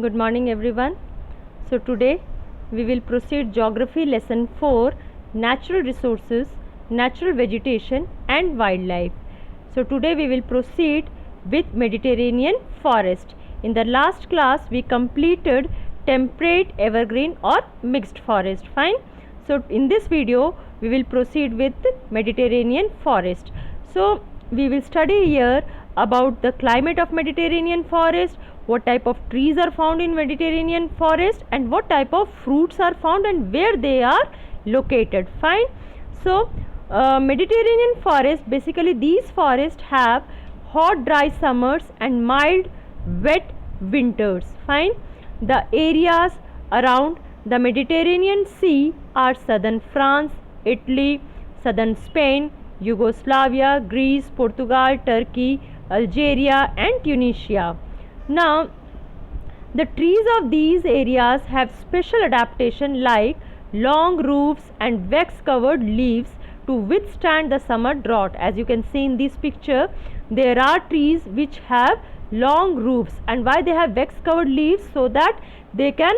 Good morning everyone. So today we will proceed geography lesson 4, natural resources, natural vegetation and wildlife. So today we will proceed with Mediterranean forest. In the last class we completed temperate, evergreen or mixed forest. Fine. So in this video we will proceed with Mediterranean forest. So we will study here about the climate of Mediterranean forest, what type of trees are found in Mediterranean forest and what type of fruits are found and where they are located. Fine. So Mediterranean forest, basically these forests have hot dry summers and mild wet winters. Fine. The areas around the Mediterranean Sea are southern France, Italy, southern Spain, Yugoslavia, Greece, Portugal, Turkey, Algeria and Tunisia. Now, the trees of these areas have special adaptation like long roofs and wax covered leaves to withstand the summer drought. As you can see in this picture, there are trees which have long roofs, and why they have wax covered leaves? So that they can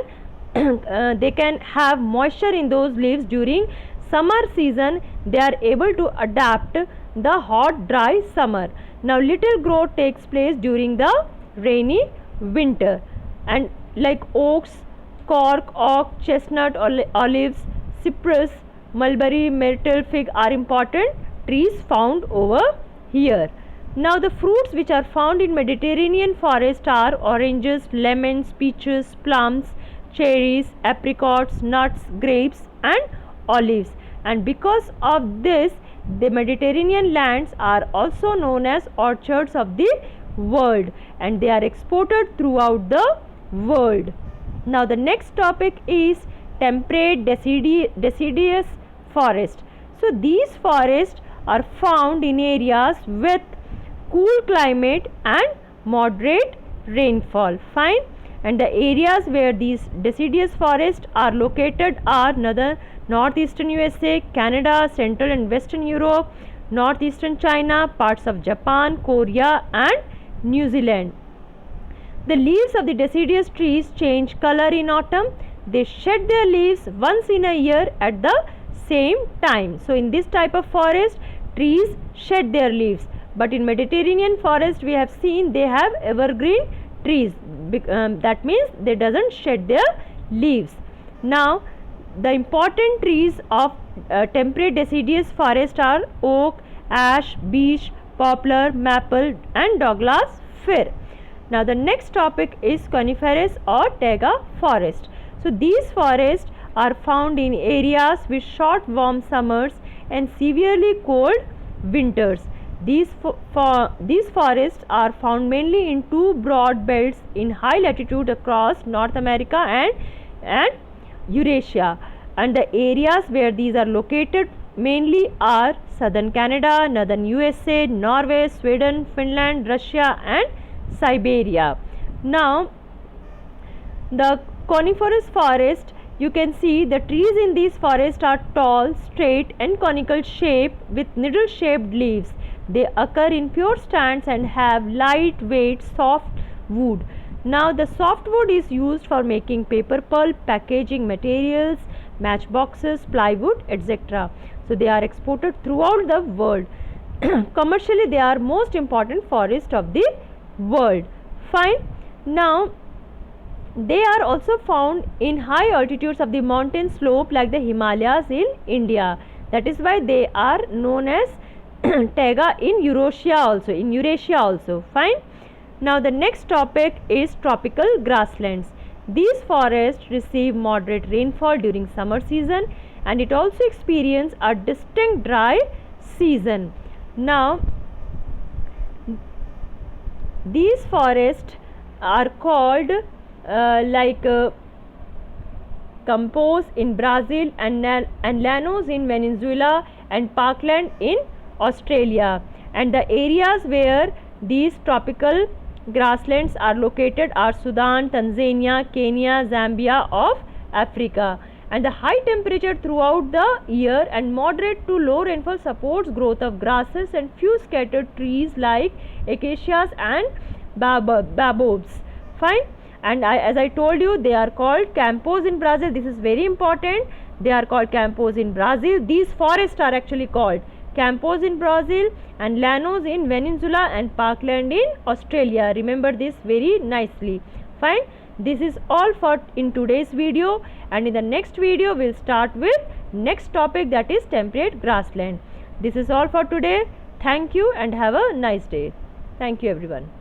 they can have moisture in those leaves during summer season. They are able to adapt the hot dry summer. Now little growth takes place during the rainy winter, and like oaks, cork, oak, chestnut, olives, cypress, mulberry, myrtle, fig are important trees found over here. Now the fruits which are found in Mediterranean forest are oranges, lemons, peaches, plums, cherries, apricots, nuts, grapes and olives. And because of this, the Mediterranean lands are also known as orchards of the world, and they are exported throughout the world. Now the next topic is temperate deciduous forest. So these forests are found in areas with cool climate and moderate rainfall. Fine. And the areas where these deciduous forests are located are northeastern USA, Canada, Central and Western Europe, northeastern China, parts of Japan, Korea and New Zealand. The leaves of the deciduous trees change color in autumn. They shed their leaves once in a year at the same time. So in this type of forest, trees shed their leaves, but in Mediterranean forest we have seen they have evergreen trees. That means they doesn't shed their leaves. Now the important trees of temperate deciduous forest are oak, ash, beech, poplar, maple and Douglas fir. Now the next topic is coniferous or taiga forest. So these forests are found in areas with short warm summers and severely cold winters. These forests are found mainly in two broad belts in high latitude across North America and Eurasia, and the areas where these are located mainly are southern Canada, northern USA, Norway, Sweden, Finland, Russia and Siberia. Now the coniferous forest, you can see the trees in these forests are tall, straight and conical shape with needle shaped leaves. They occur in pure stands and have lightweight soft wood. Now the soft wood is used for making paper pulp, packaging materials, matchboxes, plywood, etc. So they are exported throughout the world. Commercially they are most important forest of the world. Fine. Now they are also found in high altitudes of the mountain slope like the Himalayas in India. That is why they are known as taiga in Eurasia also. Fine. Now the next topic is tropical grasslands. These forests receive moderate rainfall during summer season and it also experience a distinct dry season. Now these forests are called Campos in Brazil and Llanos in Venezuela and Parkland in Australia. And the areas where these tropical grasslands are located are Sudan, Tanzania, Kenya, Zambia of Africa. And the high temperature throughout the year and moderate to low rainfall supports growth of grasses and few scattered trees like acacias and baobabs. Fine. and as I told you, they are called campos in Brazil. This is very important. They are called campos in Brazil. These forests are actually called campos in Brazil and llanos in Venezuela and parkland in Australia. Remember this very nicely. Fine. This is all for in today's video, and in the next video we'll start with next topic, that is temperate grassland. This is all for today. Thank you and have a nice day. Thank you everyone.